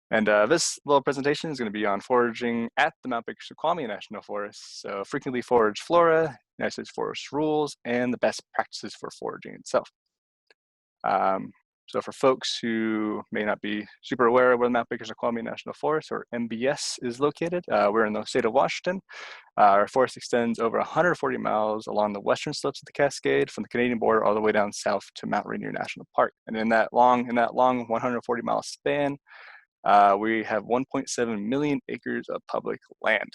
And this little presentation is going to be on foraging at the Mount Baker-Snoqualmie National Forest. So frequently foraged flora, United States forest rules, and the best practices for foraging itself. So for folks who may not be super aware of where the Mount Baker-Snoqualmie National Forest, or MBS, is located, we're in the state of Washington. Our forest extends over 140 miles along the western slopes of the Cascade, from the Canadian border all the way down south to Mount Rainier National Park. And in that long 140-mile span, we have 1.7 million acres of public land.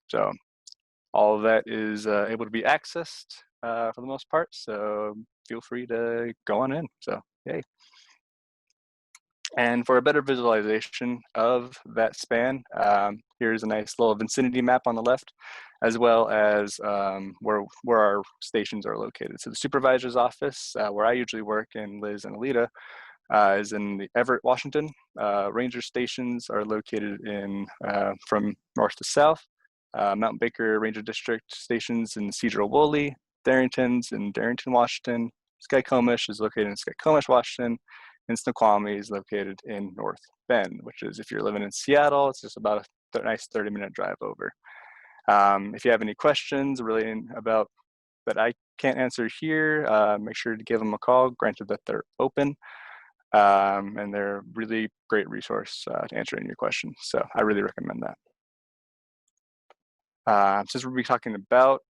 So all of that is able to be accessed for the most part. So feel free to go on in. So yay. And for a better visualization of that span, here's a nice little vicinity map on the left, as well as where our stations are located. So the supervisor's office, where I usually work, and Liz and Alita, is in the Everett, Washington. Ranger stations are located in from north to south. Mount Baker Ranger District stations in Cedar-Woolley, Darrington's in Darrington, Washington. Skykomish is located in Skykomish, Washington, and Snoqualmie is located in North Bend, which is, if you're living in Seattle, it's just about a nice 30-minute drive over. If you have any questions relating about that I can't answer here, make sure to give them a call, granted that they're open. And they're a really great resource to answer any of your questions. So I really recommend that. Since we'll be talking about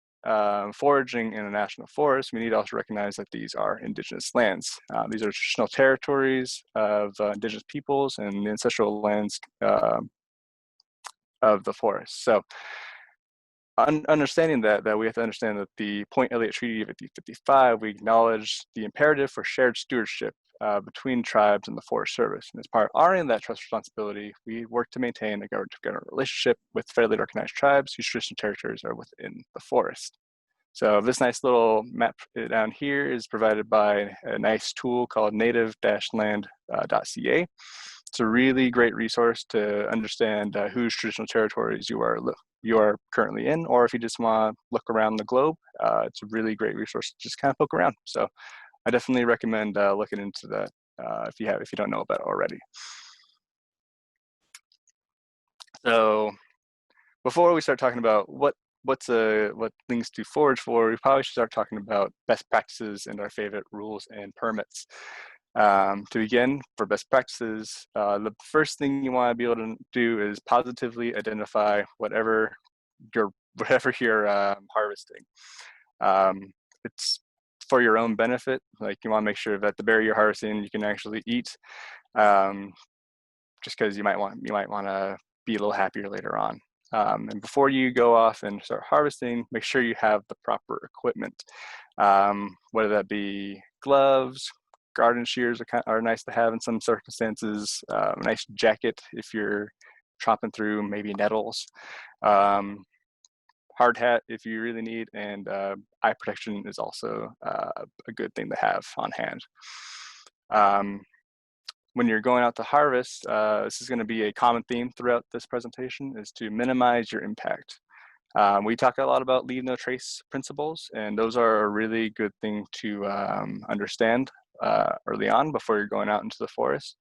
foraging in a national forest, we need to also recognize that these are indigenous lands. These are traditional territories of indigenous peoples and the ancestral lands of the forest. So understanding that we have to understand that the Point Elliott Treaty of 1855, we acknowledge the imperative for shared stewardship between tribes and the Forest Service. And as part of honoring that trust responsibility, we work to maintain a government relationship with federally recognized tribes whose traditional territories are within the forest. So this nice little map down here is provided by a nice tool called native-land.ca. It's a really great resource to understand whose traditional territories you are currently in, or if you just want to look around the globe, it's a really great resource to just kind of poke around. So I definitely recommend looking into that if you don't know about it already. So before we start talking about what things to forage for, we probably should start talking about best practices and our favorite rules and permits. To begin, for best practices, the first thing you want to be able to do is positively identify whatever you're harvesting. It's for your own benefit. Like, you want to make sure that the berry you're harvesting you can actually eat, just because you might want to be a little happier later on. And before you go off and start harvesting, make sure you have the proper equipment, whether that be gloves. Garden shears are nice to have in some circumstances. A nice jacket if you're chopping through maybe nettles. Hard hat if you really need, and eye protection is also a good thing to have on hand. When you're going out to harvest, this is going to be a common theme throughout this presentation, is to minimize your impact. We talk a lot about leave no trace principles, and those are a really good thing to understand early on before you're going out into the forest.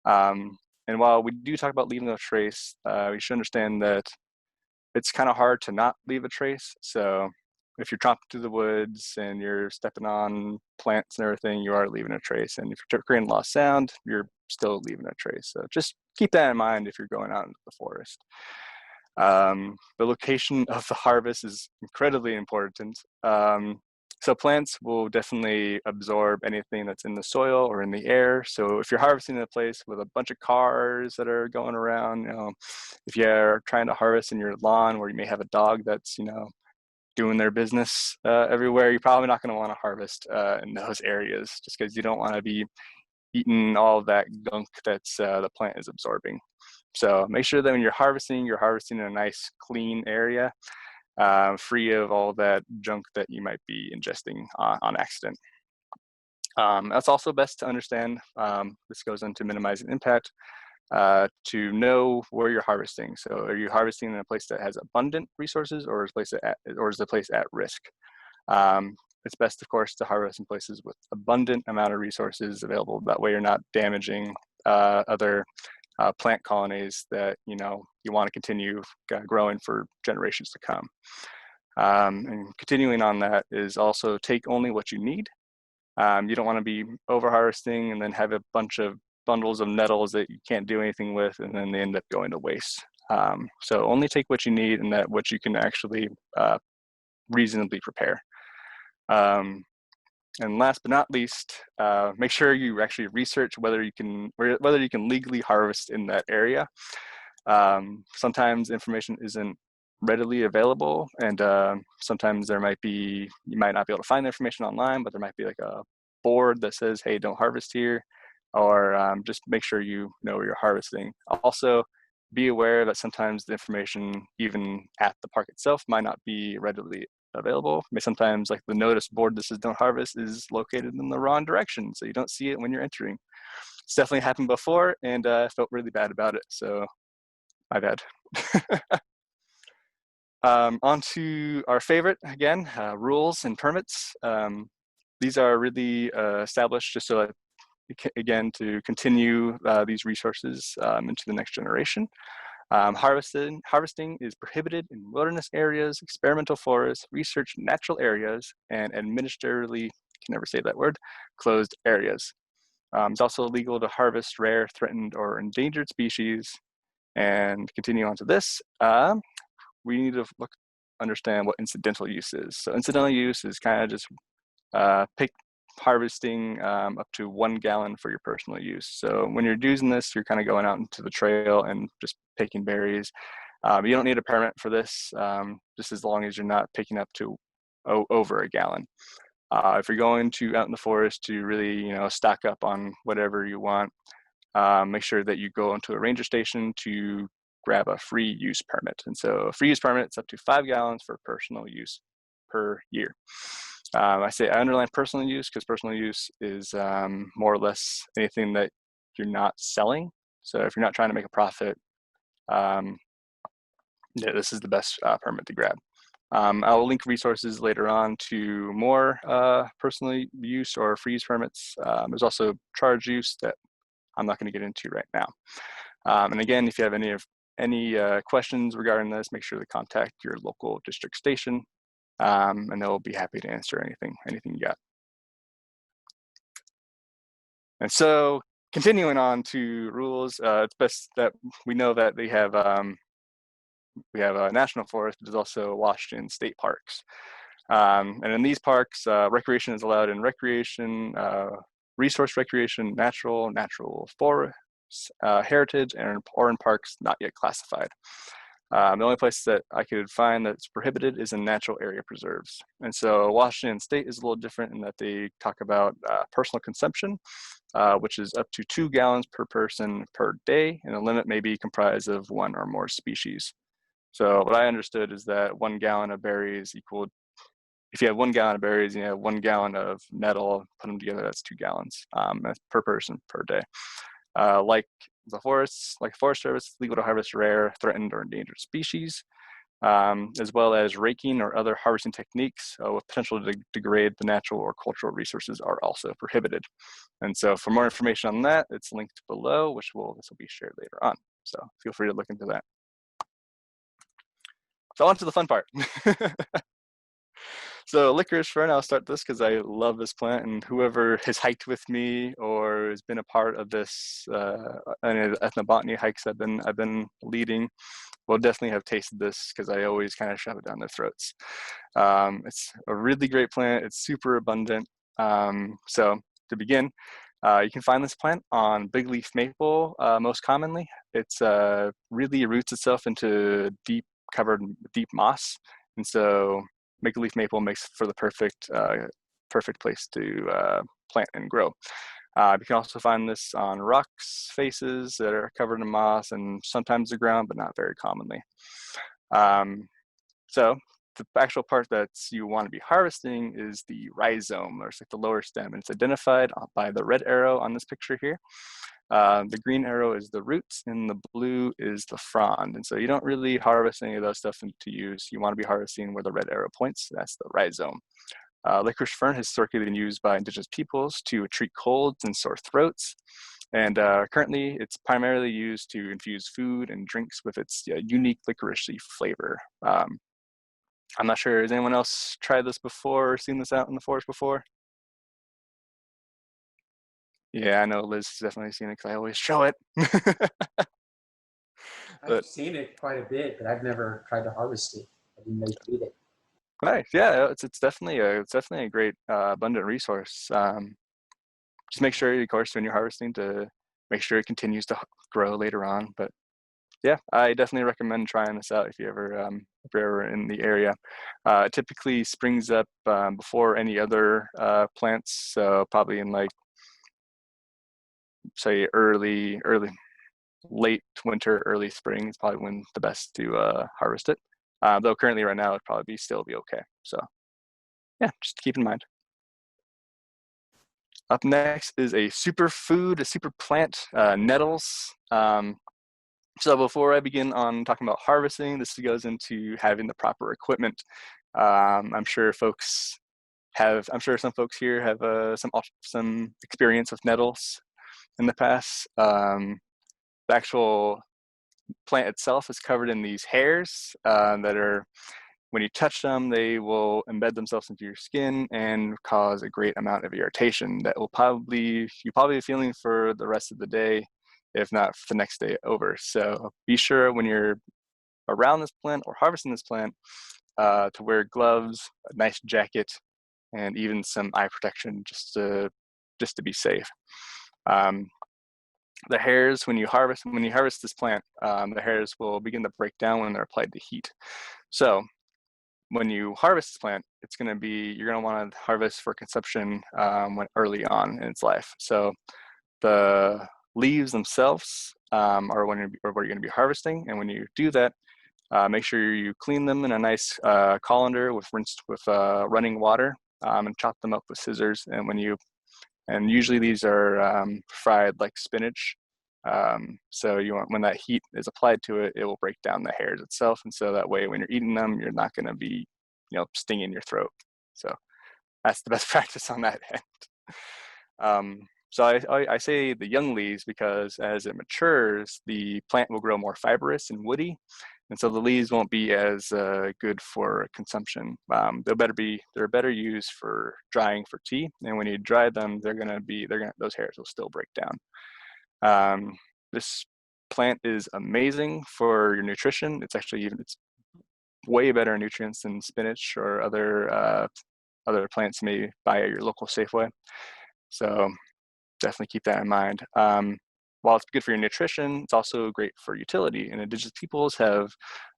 And while we do talk about leaving no trace, we should understand that it's kind of hard to not leave a trace. So if you're tromping through the woods and you're stepping on plants and everything, you are leaving a trace. And if you're creating lost sound, you're still leaving a trace. So just keep that in mind if you're going out into the forest. The location of the harvest is incredibly important. So plants will definitely absorb anything that's in the soil or in the air. So if you're harvesting in a place with a bunch of cars that are going around, if you're trying to harvest in your lawn where you may have a dog that's, doing their business everywhere, you're probably not going to want to harvest in those areas, just because you don't want to be eating all of that gunk that's the plant is absorbing. So make sure that when you're harvesting in a nice clean area, free of all that junk that you might be ingesting on accident. That's also best to understand. This goes into minimizing impact. to know where you're harvesting. So are you harvesting in a place that has abundant resources, or is the place at risk? It's best, of course, to harvest in places with abundant amount of resources available. That way you're not damaging other plant colonies that you want to continue growing for generations to come. And continuing on that is also take only what you need. You don't want to be over harvesting and then have a bunch of bundles of nettles that you can't do anything with, and then they end up going to waste. So only take what you need, and that what you can actually reasonably prepare. And last but not least, make sure you actually research whether you can legally harvest in that area. Sometimes information isn't readily available, and sometimes you might not be able to find the information online, but there might be like a board that says, hey, don't harvest here, or just make sure you know where you're harvesting. Also, be aware that sometimes the information, even at the park itself, might not be readily available. Sometimes, like the notice board that says don't harvest is located in the wrong direction, so you don't see it when you're entering. It's definitely happened before, and I felt really bad about it, so my bad. On to our favorite, again, rules and permits. These are really established just so that, again, to continue these resources into the next generation. Harvesting is prohibited in wilderness areas, experimental forests, research natural areas, and administratively, can never say that word, closed areas. It's also illegal to harvest rare, threatened, or endangered species. And continue on to this, we need to understand what incidental use is. So incidental use is kind of just harvesting up to 1 gallon for your personal use. So when you're using this, you're kind of going out into the trail and just picking berries. You don't need a permit for this, just as long as you're not picking up to over a gallon. If you're going out in the forest to really, stock up on whatever you want, make sure that you go into a ranger station to grab a free use permit. And so a free use permit is up to 5 gallons for personal use per year. I underline personal use because personal use is more or less anything that you're not selling. So if you're not trying to make a profit, this is the best permit to grab. I'll link resources later on to more personal use or free use permits. There's also charge use that I'm not going to get into right now. And again, if you have any questions regarding this, make sure to contact your local district station, and they'll be happy to answer anything you got. And so, continuing on to rules, it's best that we know that we have a national forest, but there's also Washington state parks. And in these parks, recreation is allowed in recreation, resource recreation, natural forests, heritage, or in parks not yet classified. The only place that I could find that's prohibited is in natural area preserves. And so Washington state is a little different in that they talk about personal consumption, which is up to 2 gallons per person per day, and the limit may be comprised of 1 or more species. So what I understood is that 1 gallon of berries equaled, if you have 1 gallon of berries, you have 1 gallon of nettle, put them together, that's 2 gallons per person per day. Like the Forest Service, it's legal to harvest rare, threatened, or endangered species, as well as raking or other harvesting techniques with potential to degrade the natural or cultural resources are also prohibited. And so for more information on that, it's linked below, this will be shared later on. So feel free to look into that. So on to the fun part. So licorice fern, I'll start this because I love this plant, and whoever has hiked with me or has been a part of this ethnobotany hikes I've been leading will definitely have tasted this because I always kind of shove it down their throats. It's a really great plant. It's super abundant. So to begin, you can find this plant on big leaf maple most commonly. It's really roots itself into covered deep moss, and so big leaf maple makes for the perfect place to plant and grow. You can also find this on rocks faces that are covered in moss and sometimes the ground, but not very commonly. So the actual part that you want to be harvesting is the rhizome, or it's like the lower stem, and it's identified by the red arrow on this picture here. The green arrow is the roots, and the blue is the frond. And so you don't really harvest any of those stuff to use. You want to be harvesting where the red arrow points. That's the rhizome. Licorice fern has historically been used by indigenous peoples to treat colds and sore throats. And currently, it's primarily used to infuse food and drinks with its unique licoricey flavor. I'm not sure, has anyone else tried this before or seen this out in the forest before? Yeah, I know Liz has definitely seen it because I always show it. I've seen it quite a bit, but I've never tried to harvest it. I didn't know you could eat it. Nice, yeah, it's definitely a great abundant resource. Just make sure, of course, when you're harvesting, to make sure it continues to grow later on. But yeah, I definitely recommend trying this out if you're ever in the area. It typically springs up before any other plants, so probably in like, say, late winter, early spring is probably when the best to harvest it. Though currently right now it'd probably still be okay. So yeah, just keep in mind. Up next is a superfood, a super plant, nettles. So before I begin on talking about harvesting, this goes into having the proper equipment. I'm sure some folks here have some experience with nettles in the past. The actual plant itself is covered in these hairs that are, when you touch them, they will embed themselves into your skin and cause a great amount of irritation that you'll probably be feeling for the rest of the day, if not for the next day over. So be sure when you're around this plant or harvesting this plant to wear gloves, a nice jacket, and even some eye protection just to be safe. The hairs, when you harvest this plant, the hairs will begin to break down when they're applied to heat. So when you harvest this plant, you're going to want to harvest for consumption early on in its life. So the leaves themselves are what you're going to be harvesting, and when you do that, make sure you clean them in a nice colander rinsed with running water, and chop them up with scissors. And usually these are fried like spinach. So when that heat is applied to it, it will break down the hairs itself, and so that way when you're eating them, you're not going to be stinging your throat. So that's the best practice on that end. So I say the young leaves because as it matures, the plant will grow more fibrous and woody, and so the leaves won't be as good for consumption. They're better used for drying for tea, and when you dry them, those hairs will still break down. This plant is amazing for your nutrition. It's way better nutrients than spinach or other plants you may buy at your local Safeway. So definitely keep that in mind. While it's good for your nutrition, it's also great for utility. And indigenous peoples have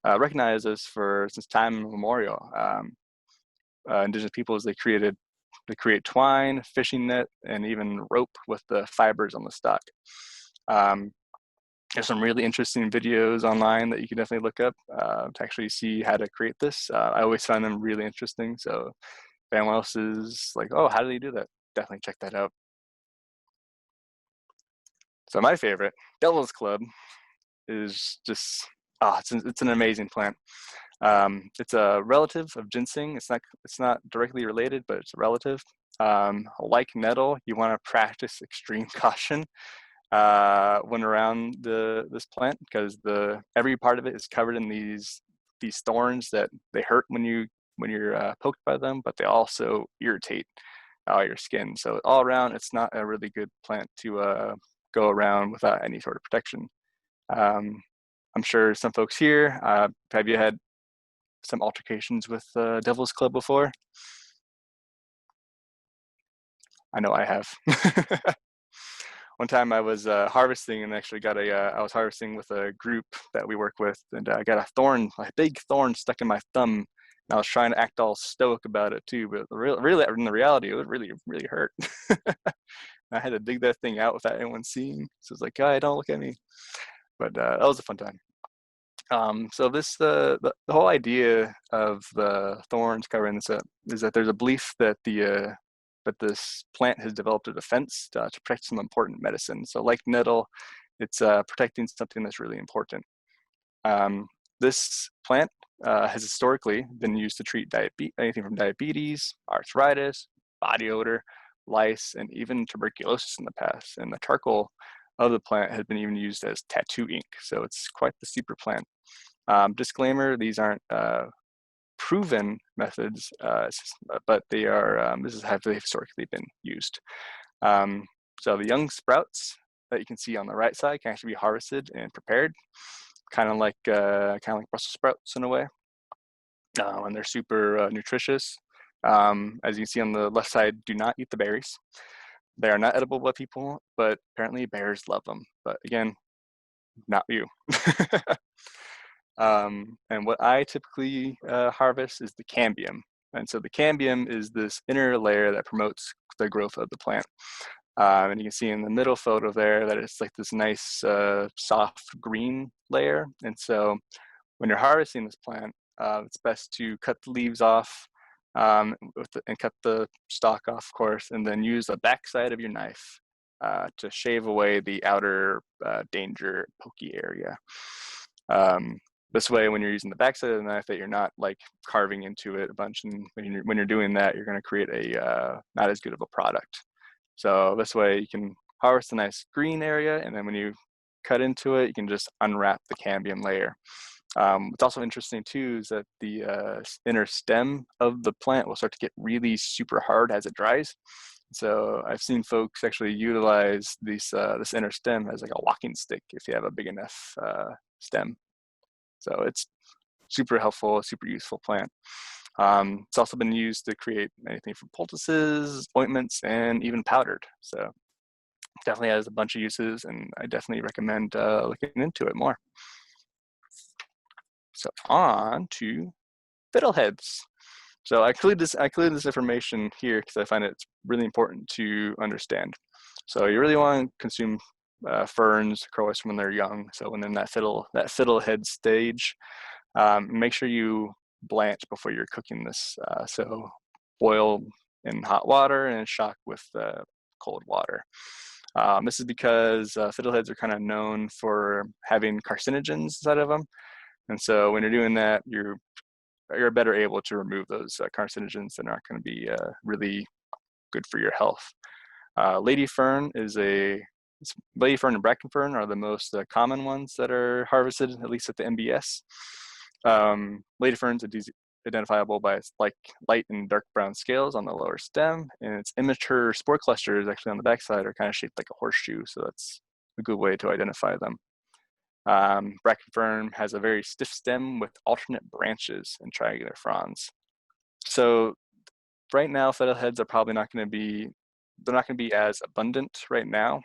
recognized this since time immemorial. Indigenous peoples, they create twine, fishing net, and even rope with the fibers on the stalk. There's some really interesting videos online that you can definitely look up to actually see how to create this. I always find them really interesting. So if anyone else is like, oh, how do they do that? Definitely check that out. So my favorite, Devil's Club, is just, it's an amazing plant. It's a relative of ginseng. It's not directly related, but it's a relative. Like nettle, you want to practice extreme caution when around this plant, because every part of it is covered in these thorns that they hurt when you're poked by them, but they also irritate your skin. So all around, it's not a really good plant to go around without any sort of protection. I'm sure some folks here, have you had some altercations with Devil's Club before? I know I have. One time I was harvesting and actually I was harvesting with a group that we work with, and I got a big thorn stuck in my thumb. And I was trying to act all stoic about it too, but really in the reality, it would really, really hurt. I had to dig that thing out without anyone seeing. So it's like, "Guy, don't look at me." But that was a fun time. So the whole idea of the thorns covering this up is that there's a belief that the but this plant has developed a defense to protect some important medicine. So like nettle, it's protecting something that's really important. This plant has historically been used to treat anything from diabetes, arthritis, body odor, lice, and even tuberculosis in the past. And the charcoal of the plant has been even used as tattoo ink. So it's quite the super plant. Disclaimer, these aren't proven methods, but they are, this is how they've historically been used. So the young sprouts that you can see on the right side can actually be harvested and prepared, kind of like Brussels sprouts in a way, and they're super nutritious. As you can see on the left side, do not eat the berries. They are not edible by people, but apparently bears love them. But again, not you. And what I typically harvest is the cambium. And so the cambium is this inner layer that promotes the growth of the plant. And you can see in the middle photo there that it's like this nice soft green layer. And so when you're harvesting this plant, it's best to cut the leaves off and cut the stalk off, of course, and then use the backside of your knife to shave away the outer danger pokey area. This way, when you're using the backside of the knife, that you're not like carving into it a bunch, and when you're doing that, you're going to create a not as good of a product. So this way, you can harvest a nice green area, and then when you cut into it, you can just unwrap the cambium layer. What's also interesting too is that the inner stem of the plant will start to get really super hard as it dries. So I've seen folks actually utilize this inner stem as like a walking stick if you have a big enough stem. So it's super helpful, super useful plant. It's also been used to create anything from poultices, ointments, and even powdered. So definitely has a bunch of uses, and I definitely recommend looking into it more. So on to fiddleheads. So I include this information here because I find it's really important to understand. So you really want to consume ferns, crowis when they're young. So when they're in that fiddlehead stage, make sure you blanch before you're cooking this. So boil in hot water and shock with cold water. This is because fiddleheads are kind of known for having carcinogens inside of them. And so when you're doing that, you're better able to remove those carcinogens that aren't going to be really good for your health. Lady fern and bracken fern are the most common ones that are harvested, at least at the MBS. Lady fern's identifiable by its light and dark brown scales on the lower stem, and its immature spore clusters actually on the backside are kind of shaped like a horseshoe, so that's a good way to identify them. Bracken fern has a very stiff stem with alternate branches and triangular fronds. So right now, fiddleheads are probably not going to be as abundant right now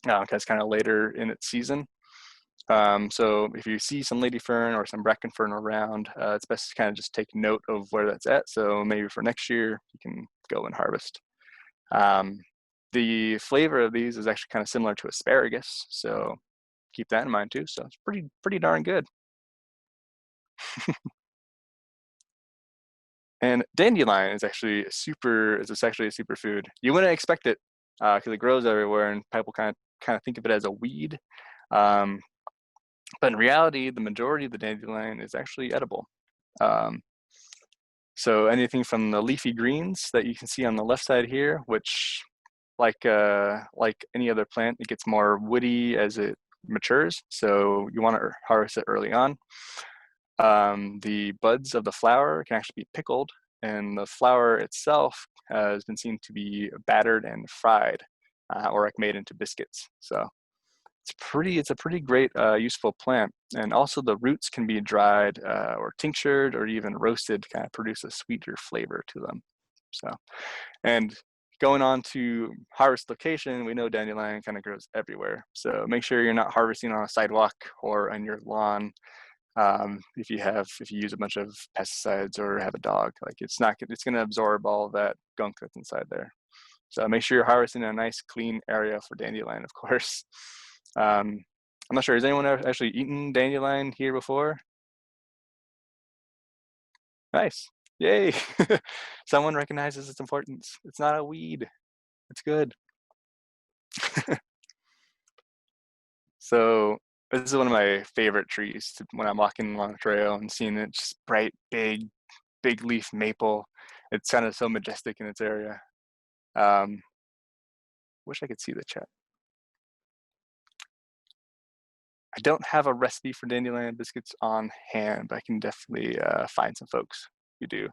because it's kind of later in its season. So if you see some lady fern or some bracken fern around, it's best to kind of just take note of where that's at. So maybe for next year, you can go and harvest. The flavor of these is actually kind of similar to asparagus, so keep that in mind too. So it's pretty darn good. And dandelion is actually a superfood. You wouldn't expect it because it grows everywhere, and people kind of think of it as a weed. But in reality, the majority of the dandelion is actually edible. So anything from the leafy greens that you can see on the left side here, which like any other plant, it gets more woody as it matures. So you want to harvest it early on. The buds of the flower can actually be pickled, and the flower itself has been seen to be battered and fried, or like made into biscuits. So it's a pretty great useful plant. And also the roots can be dried or tinctured or even roasted to kind of produce a sweeter flavor to them. So, and going on to harvest location, we know dandelion kind of grows everywhere. So make sure you're not harvesting on a sidewalk or on your lawn. If you use a bunch of pesticides or have a dog, like it's going to absorb all of that gunk that's inside there. So make sure you're harvesting in a nice clean area for dandelion, of course. I'm not sure, has anyone actually eaten dandelion here before? Nice. Yay! Someone recognizes its importance. It's not a weed. It's good. So this is one of my favorite trees when I'm walking along the trail and seeing it just bright, big leaf maple. It's kind of so majestic in its area. Um, wish I could see the chat. I don't have a recipe for dandelion biscuits on hand, but I can definitely find some folks who do.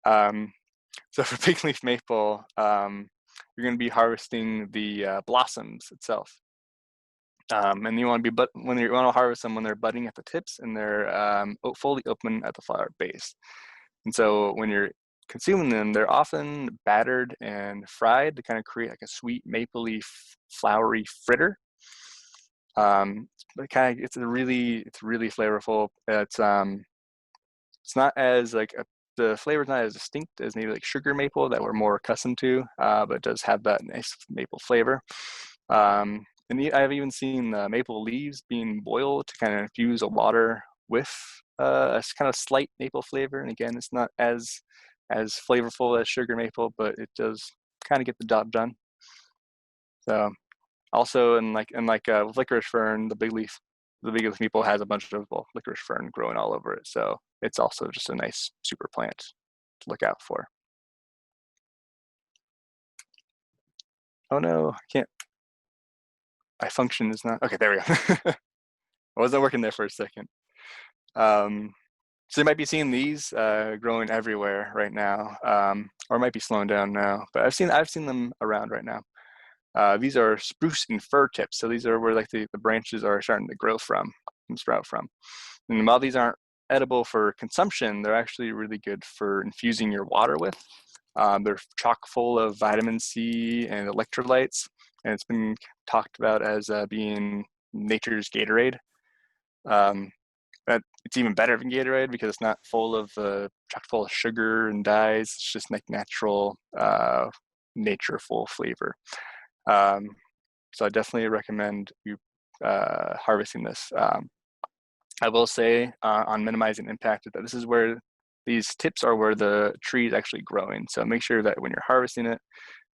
So for big leaf maple, you're going to be harvesting the blossoms itself. And you want to be, when you want to harvest them when they're budding at the tips and they're fully open at the flower base. And so when you're consuming them, they're often battered and fried to kind of create like a sweet mapley, flowery fritter. It's really flavorful. It's not as like the flavor's not as distinct as maybe like sugar maple that we're more accustomed to, but it does have that nice maple flavor. And I've even seen maple leaves being boiled to kind of infuse a water with a kind of slight maple flavor. And again, it's not as flavorful as sugar maple, but it does kind of get the job done. So also, with licorice fern, the big leaf maple has a bunch of licorice fern growing all over it. So it's also just a nice super plant to look out for. Oh no, I can't. My function is not, okay, there we go. I wasn't working there for a second. So you might be seeing these growing everywhere right now, or might be slowing down now, but I've seen them around right now. These are spruce and fir tips. So these are where like the branches are starting to grow from and sprout from. And while these aren't edible for consumption, they're actually really good for infusing your water with. They're chock full of vitamin C and electrolytes, and it's been talked about as being nature's Gatorade. But it's even better than Gatorade because it's not full of chock full of sugar and dyes. It's just like natural, natureful flavor. So I definitely recommend you harvesting this. I will say on minimizing impact that this is where these tips are where the tree is actually growing. So make sure that when you're harvesting it,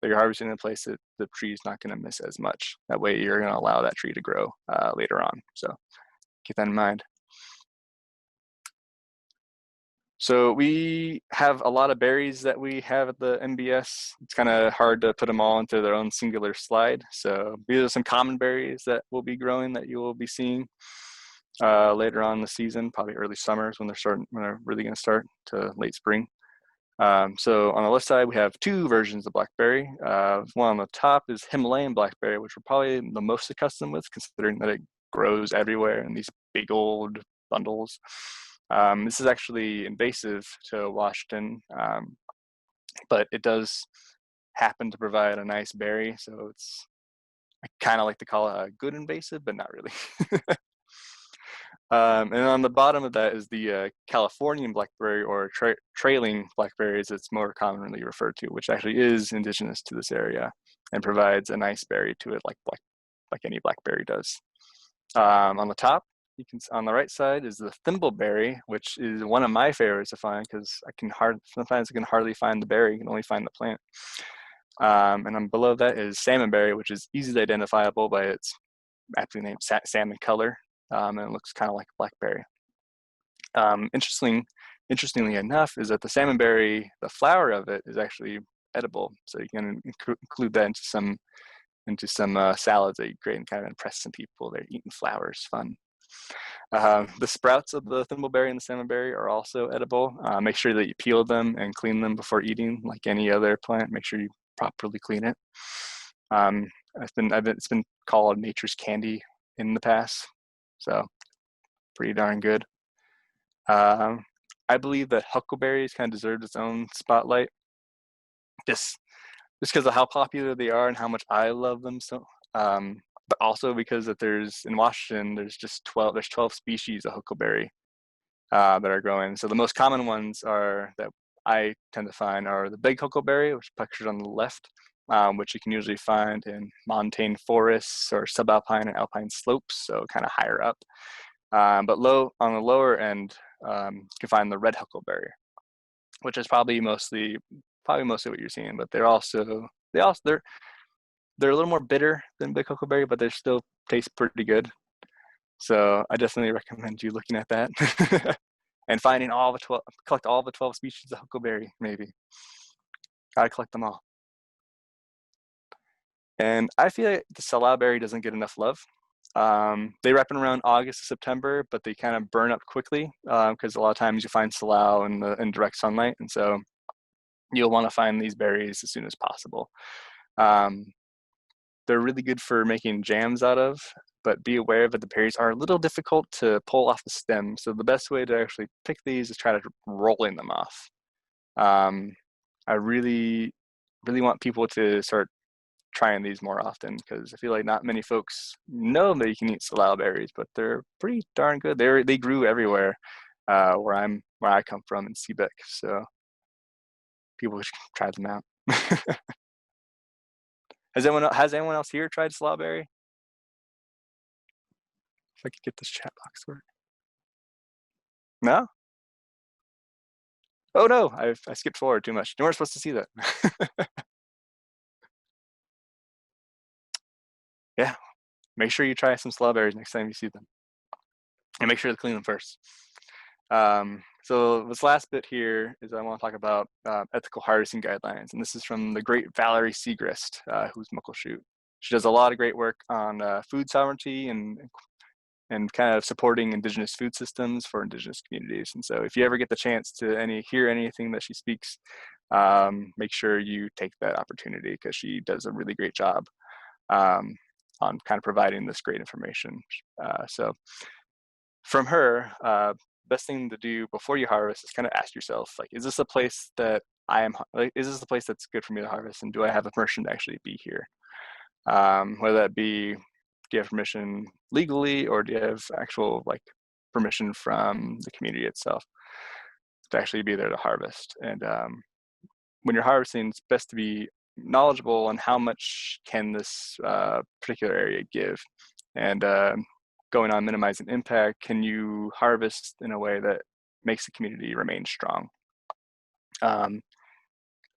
that you're harvesting in a place that the tree is not going to miss as much. That way you're going to allow that tree to grow later on. So keep that in mind. So we have a lot of berries that we have at the MBS. It's kind of hard to put them all into their own singular slide. So these are some common berries that will be growing that you will be seeing later on in the season, probably early summers when they're really going to start to late spring. So on the left side, we have two versions of blackberry. One on the top is Himalayan blackberry, which we're probably the most accustomed with, considering that it grows everywhere in these big old bundles. This is actually invasive to Washington, but it does happen to provide a nice berry. So I kind of like to call it a good invasive, but not really. And on the bottom of that is the Californian blackberry, or trailing blackberry as it's more commonly referred to, which actually is indigenous to this area and provides a nice berry to it like any blackberry does. On the top, on the right side is the thimbleberry, which is one of my favorites to find because sometimes I can hardly find the berry, I can only find the plant. And then below that is salmonberry, which is easily identifiable by its aptly named salmon color. And it looks kind of like blackberry. Interestingly enough, is that the salmonberry, the flower of it is actually edible. So you can include that into some salads that you create and kind of impress some people. They're eating flowers, fun. The sprouts of the thimbleberry and the salmonberry are also edible. Make sure that you peel them and clean them before eating, like any other plant. Make sure you properly clean it. It's been called nature's candy in the past. So pretty darn good. I believe that huckleberries kind of deserve its own spotlight. Just because of how popular they are and how much I love them. So, but also because that in Washington, there's 12 species of huckleberry that are growing. So the most common ones that I tend to find are the big huckleberry, which is pictured on the left, which you can usually find in montane forests or subalpine and alpine slopes, so kind of higher up. But on the lower end, you can find the red huckleberry, which is probably mostly what you're seeing. But they're a little more bitter than big huckleberry, but they still taste pretty good. So I definitely recommend you looking at that and finding collect all the 12 species of huckleberry. Maybe gotta collect them all. And I feel like the salal doesn't get enough love. They ripen around August to September, but they kind of burn up quickly because a lot of times you find salal in direct sunlight, and so you'll want to find these berries as soon as possible. Um, they're really good for making jams out of, but be aware that the berries are a little difficult to pull off the stem. So the best way to actually pick these is try to rolling them off. I really, really want people to start trying these more often because I feel like not many folks know that you can eat salal berries, but they're pretty darn good. They grew everywhere where I come from in Seebeck, so people should try them out. Has anyone else here tried salal berry? If I could get this chat box to work. No? Oh no, I skipped forward too much. You weren't supposed to see that. Yeah, make sure you try some salal berries next time you see them, and make sure to clean them first. So this last bit here is I want to talk about ethical harvesting guidelines, and this is from the great Valerie Segrist, who's Muckleshoot. She does a lot of great work on food sovereignty and kind of supporting indigenous food systems for indigenous communities. And so if you ever get the chance to hear anything that she speaks, make sure you take that opportunity because she does a really great job on kind of providing this great information. So from her, best thing to do before you harvest is kind of ask yourself, like, is this a place that is this a place that's good for me to harvest, and do I have a permission to actually be here? Whether that be, do you have permission legally, or do you have actual permission from the community itself to actually be there to harvest? And when you're harvesting, it's best to be knowledgeable on how much can this particular area give, and going on minimizing impact, can you harvest in a way that makes the community remain strong?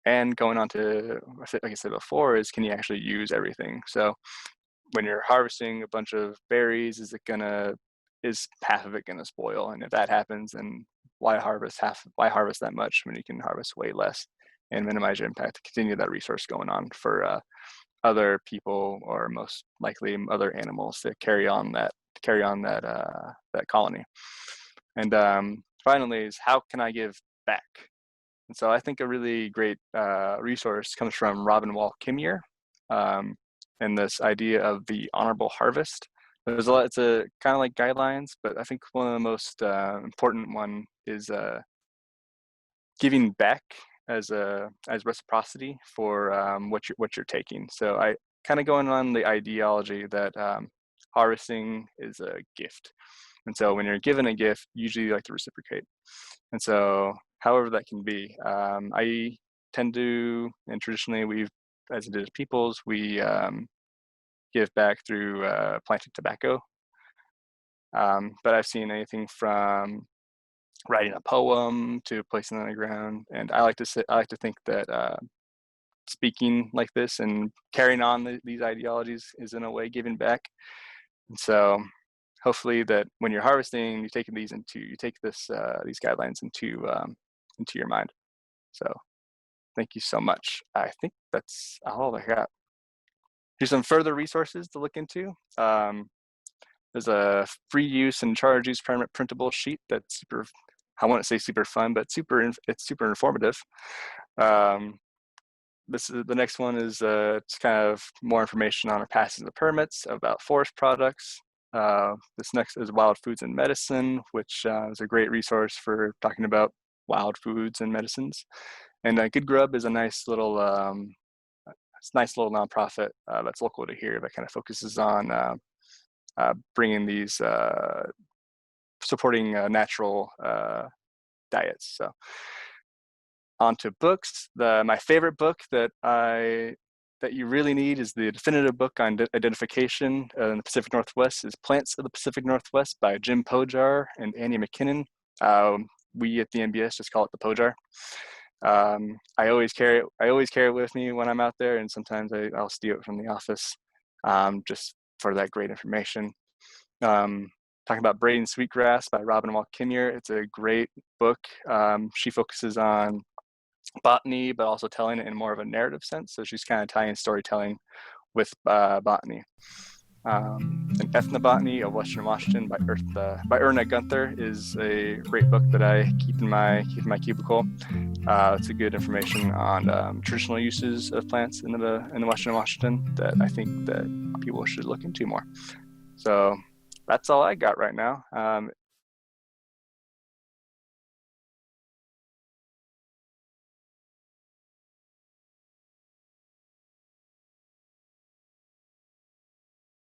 And going on to, like I said before, is can you actually use everything? So when you're harvesting a bunch of berries, is half of it gonna spoil? And if that happens, then why harvest that much when you can harvest way less and minimize your impact to continue that resource going on for other people, or most likely other animals, to carry on that colony. And finally is, how can I give back? And so I think a really great resource comes from Robin Wall Kimmerer, and this idea of the honorable harvest. There's a lot, it's a kind of like guidelines, but I think one of the most important one is giving back as reciprocity for what you're taking. So I kind of going on the ideology that harvesting is a gift, and so when you're given a gift, usually you like to reciprocate. And so however that can be, I tend to, and traditionally as indigenous peoples, we give back through planting tobacco. But I've seen anything from writing a poem to placing it on the ground, and I like to think that speaking like this and carrying on these ideologies is in a way giving back. And so hopefully that when you're harvesting, you take these guidelines into your mind. So thank you so much. I think that's all I got. Here's some further resources to look into. There's a free use and charge use permit printable sheet that's super, I wouldn't say super fun, but it's super informative. The next one is it's kind of more information on our passing the permits about forest products. This next is wild foods and medicine, which is a great resource for talking about wild foods and medicines. And Good Grub is a nice little nonprofit that's local to here that kind of focuses on bringing these, supporting natural diets. So on to books. My favorite book that I that you really need is the definitive book on identification in the Pacific Northwest is Plants of the Pacific Northwest by Jim Pojar and Annie McKinnon. We at the NBS just call it the Pojar. I always carry it with me when I'm out there, and sometimes I'll steal it from the office just for that great information. Talking about braiding sweetgrass by Robin Wall Kinnear. It's a great book. She focuses on botany, but also telling it in more of a narrative sense. So she's kind of tying storytelling with botany. And Ethnobotany of Western Washington by Erna Gunther is a great book that I keep in my cubicle. It's a good information on traditional uses of plants in the Western Washington that I think that people should look into more. So that's all I got right now.